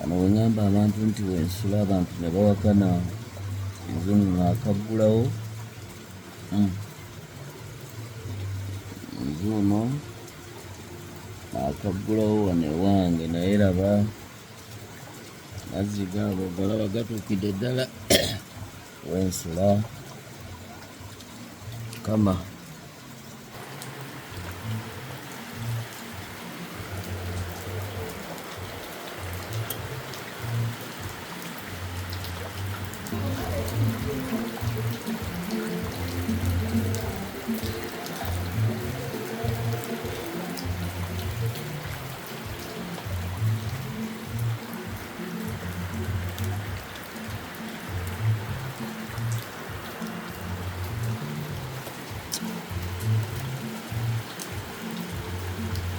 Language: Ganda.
Ano wengamba abantu nti wensula abantu ne bawakana nzungu ng'akaggulawo nzuno akaggulawo wano ewange naye laba mazzi gaabo galaba gatuukidde ddala wensula kama